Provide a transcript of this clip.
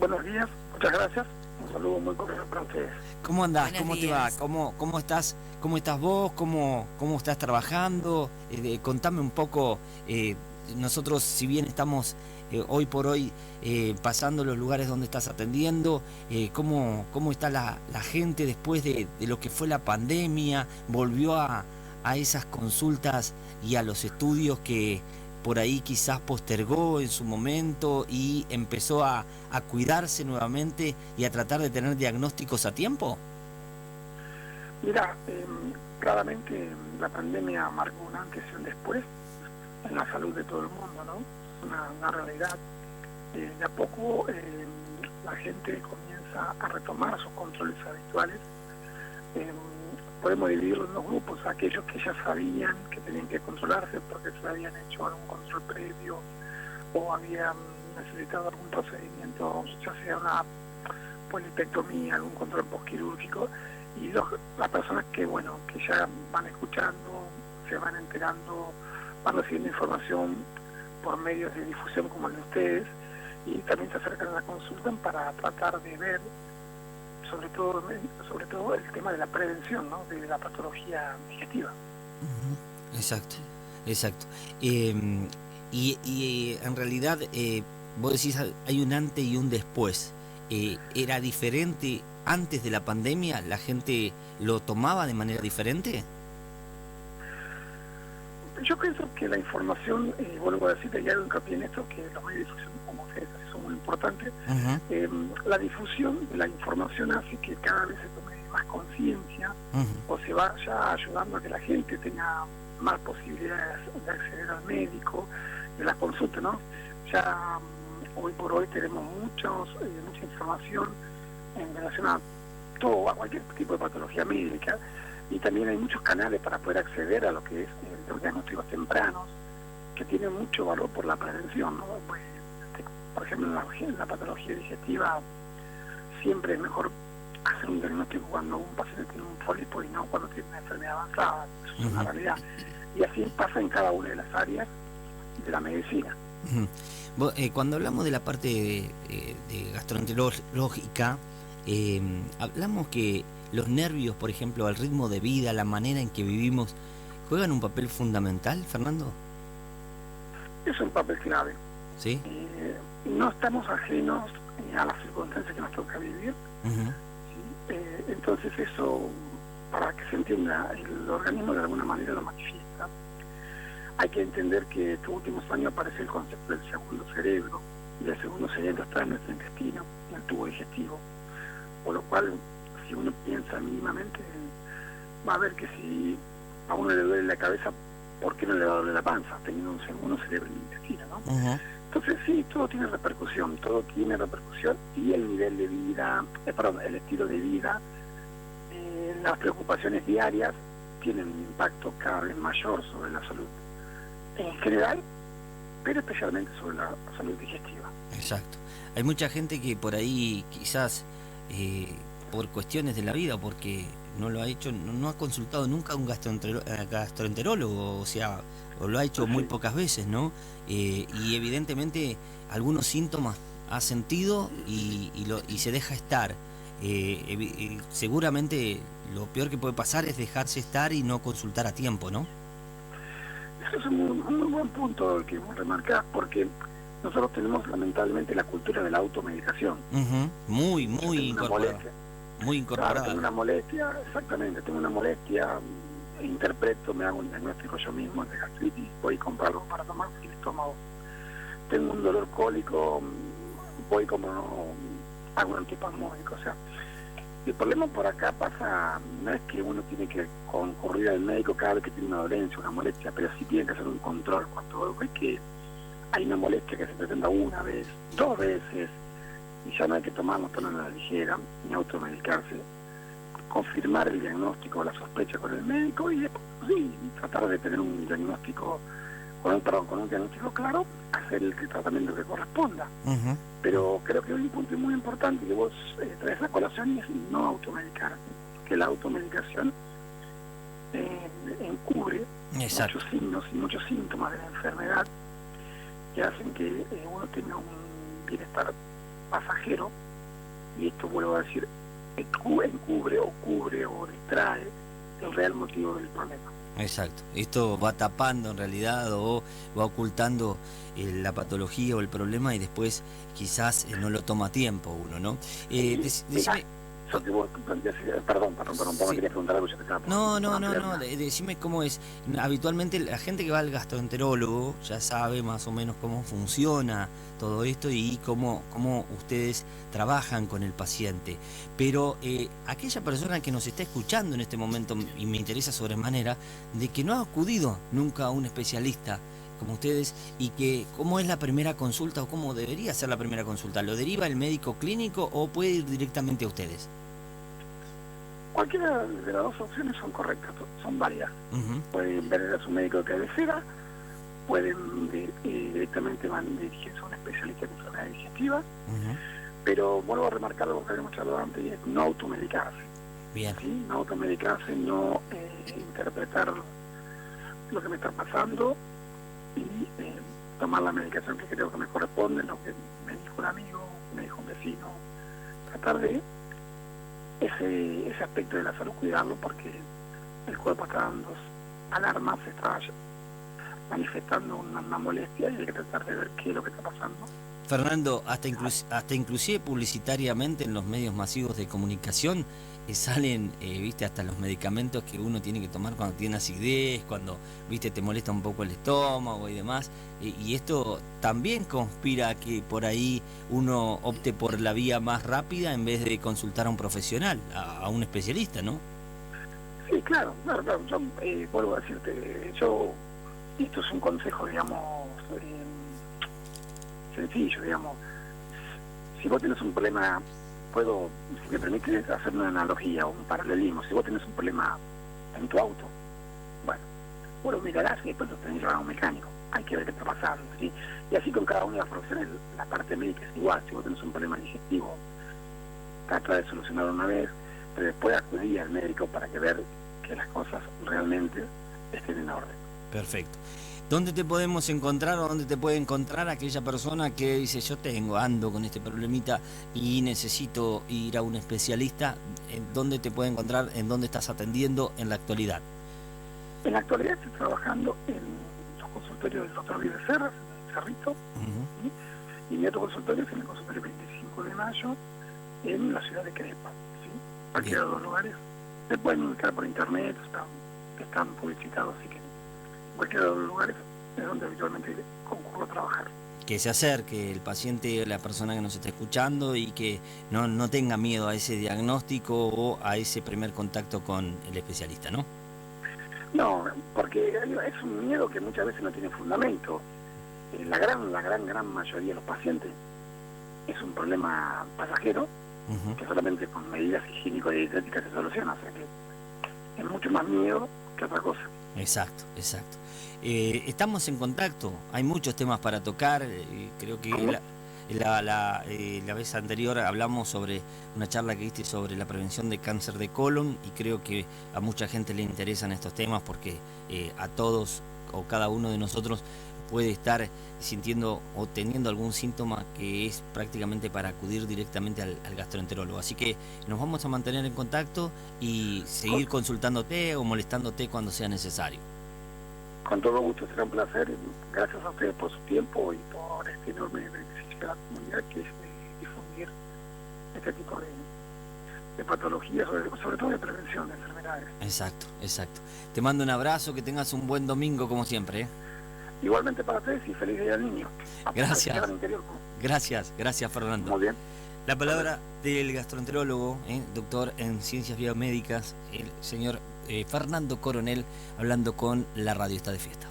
Buenos días, muchas gracias. Un saludo muy cordial para ustedes. ¿Cómo andás? Buenos ¿Cómo te días. va? ¿Cómo estás? ¿Cómo estás vos? ¿Cómo estás trabajando? Contame un poco. Nosotros, si bien estamos hoy por hoy pasando los lugares donde estás atendiendo, ¿cómo está la gente después de lo que fue la pandemia? ¿Volvió a esas consultas y a los estudios que por ahí quizás postergó en su momento y empezó a cuidarse nuevamente y a tratar de tener diagnósticos a tiempo? Mira, claramente la pandemia marcó un antes y un después en la salud de todo el mundo, ¿no? Una realidad. De a poco la gente comienza a retomar sus controles habituales. Podemos dividirlo en dos grupos: aquellos que ya sabían que tenían que controlarse porque se habían hecho algún control previo o habían necesitado algún procedimiento, ya sea una polipectomía, algún control postquirúrgico, y las personas que ya van escuchando, se van enterando, van recibiendo información por medios de difusión como el de ustedes, y también se acercan a la consulta para tratar de ver sobre todo el tema de la prevención, ¿no?, de la patología digestiva. Exacto. Y en realidad, vos decís, hay un antes y un después. ¿Era diferente antes de la pandemia? ¿La gente lo tomaba de manera diferente? Yo pienso que la información, vuelvo a decirte, ya hago hincapié en esto, que los medios de difusión como ustedes son muy importantes. La difusión de la información hace que cada vez se tome más conciencia, o se vaya ayudando a que la gente tenga más posibilidades de acceder al médico, de la consulta, ¿no? Ya hoy por hoy tenemos mucha información en relación a cualquier tipo de patología médica, y también hay muchos canales para poder acceder a lo que es los diagnósticos tempranos, que tienen mucho valor por la prevención, ¿no? Pues, por ejemplo, en la patología digestiva siempre es mejor hacer un diagnóstico cuando un paciente tiene un pólipo y no cuando tiene una enfermedad avanzada. Eso es una realidad. Y así pasa en cada una de las áreas de la medicina. Cuando hablamos de la parte de gastroenterológica, hablamos que los nervios, por ejemplo, el ritmo de vida, la manera en que vivimos, ¿juegan un papel fundamental, Fernando? Es un papel clave. ¿Sí? No estamos ajenos a las circunstancias que nos toca vivir. ¿Sí? Entonces eso, para que se entienda, el organismo de alguna manera lo manifiesta. Hay que entender que estos últimos años aparece el concepto del segundo cerebro, y el segundo cerebro está en nuestro intestino, en el tubo digestivo, por lo cual, si uno piensa mínimamente, va a ver que si a uno le duele la cabeza, ¿por qué no le va a doler la panza, teniendo un segundo cerebro en el intestino, ¿no? Entonces sí, todo tiene repercusión, y el nivel de vida, el estilo de vida, las preocupaciones diarias tienen un impacto cada vez mayor sobre la salud en general, pero especialmente sobre la salud digestiva. Exacto. Hay mucha gente que por ahí quizás por cuestiones de la vida, o porque no lo ha hecho, no ha consultado nunca a un gastroenterólogo, o lo ha hecho muy pocas veces, ¿no? Y evidentemente algunos síntomas ha sentido y se deja estar. Seguramente lo peor que puede pasar es dejarse estar y no consultar a tiempo, ¿no? Eso es un muy buen punto el que vos remarcás, porque nosotros tenemos lamentablemente la cultura de la automedicación. Muy incorporada. Muy incorporada. Claro, tengo una molestia, exactamente, tengo una molestia, interpreto, me hago un diagnóstico yo mismo de gastritis, voy y compro algo para tomar el estómago. Tengo un dolor cólico, voy hago un antiespasmódico. O sea, el problema por acá pasa, no es que uno tiene que concurrir al médico cada vez que tiene una dolencia, una molestia, pero sí tiene que hacer un control cuando ve que hay una molestia que se presenta una vez, 2 veces, y ya no hay que tomarlo tan a la ligera, ni automedicarse, confirmar el diagnóstico o la sospecha con el médico, y sí, tratar de tener un diagnóstico, con un diagnóstico claro, hacer el tratamiento que corresponda. Pero creo que hay un punto muy importante que vos traes a colación, y es no automedicarse, que la automedicación encubre muchos signos y muchos síntomas de la enfermedad que hacen que uno tenga un bienestar pasajero, y esto, vuelvo a decir, encubre o cubre o distrae el real motivo del problema. Exacto, esto va tapando en realidad o va ocultando la patología o el problema y después quizás no lo toma a tiempo uno, ¿no? Decime... Perdón, sí. Me quería preguntar algo. No, decime cómo es. Habitualmente la gente que va al gastroenterólogo ya sabe más o menos cómo funciona todo esto y cómo ustedes trabajan con el paciente. Pero aquella persona que nos está escuchando en este momento, y me interesa sobremanera, de que no ha acudido nunca a un especialista como ustedes, y que cómo es la primera consulta o cómo debería ser la primera consulta, ¿lo deriva el médico clínico o puede ir directamente a ustedes? Cualquiera de las dos opciones son correctas, son válidas. Pueden ver a su médico de cabecera, pueden directamente dirigirse a un especialista en enfermedad digestiva, pero vuelvo a remarcar algo que habíamos charlado antes, y es no automedicarse. Bien. ¿Sí? No automedicarse, no interpretar lo que me está pasando y tomar la medicación que creo que me corresponde, lo que me dijo un amigo, me dijo un vecino. Tratar de ese aspecto de la salud, cuidarlo, porque el cuerpo está dando alarmas, se está manifestando una molestia y hay que tratar de ver qué es lo que está pasando. Fernando, hasta inclusive publicitariamente en los medios masivos de comunicación salen, viste, hasta los medicamentos que uno tiene que tomar cuando tiene acidez, cuando, viste, te molesta un poco el estómago y demás, y esto también conspira a que por ahí uno opte por la vía más rápida en vez de consultar a un profesional, a un especialista, ¿no? Sí, claro. Yo vuelvo a decirte, esto es un consejo, digamos, sencillo, digamos. Si vos tenés un problema, si me permites hacer una analogía o un paralelismo, si vos tenés un problema en tu auto, bueno, mirarás y después lo tenés que llevar a un mecánico, hay que ver qué está pasando, ¿sí? Y así con cada una de las profesiones, la parte médica es igual. Si vos tenés un problema digestivo, trata de solucionarlo una vez, pero después acudir al médico para ver que las cosas realmente estén en orden. Perfecto. ¿Dónde te podemos encontrar o dónde te puede encontrar aquella persona que dice ando con este problemita y necesito ir a un especialista? ¿Dónde te puede encontrar? ¿En dónde estás atendiendo en la actualidad? En la actualidad estoy trabajando en los consultorios del Dr. Vive Serras, en Cerrito, ¿sí? Y mi otro consultorio es en el consultorio 25 de mayo, en la ciudad de Crespo, ¿sí? Cualquiera de los lugares. Se pueden ubicar por internet, están publicitados, así que cualquiera de los lugares es donde habitualmente concurro a trabajar. Que se acerque el paciente, la persona que nos está escuchando, y que no tenga miedo a ese diagnóstico o a ese primer contacto con el especialista, ¿no? No, porque es un miedo que muchas veces no tiene fundamento. La gran mayoría de los pacientes es un problema pasajero, que solamente con medidas higiénico y dietéticas se soluciona, o sea que es mucho más miedo que otra cosa. Exacto. Estamos en contacto, hay muchos temas para tocar, creo que la vez anterior hablamos sobre una charla que diste sobre la prevención de cáncer de colon, y creo que a mucha gente le interesan estos temas porque a todos o cada uno de nosotros puede estar sintiendo o teniendo algún síntoma que es prácticamente para acudir directamente al gastroenterólogo. Así que nos vamos a mantener en contacto y seguir consultándote o molestándote cuando sea necesario. Con todo gusto, será un placer. Gracias a ustedes por su tiempo y por este enorme beneficio de la comunidad, que es difundir este tipo de patologías, sobre todo de prevención de enfermedades. Exacto. Te mando un abrazo, que tengas un buen domingo como siempre, ¿eh? Igualmente para ustedes y feliz día del niño. Gracias Fernando. Muy bien. La palabra del gastroenterólogo, doctor en ciencias biomédicas, el señor Fernando Coronel, hablando con La Radio Está de Fiesta.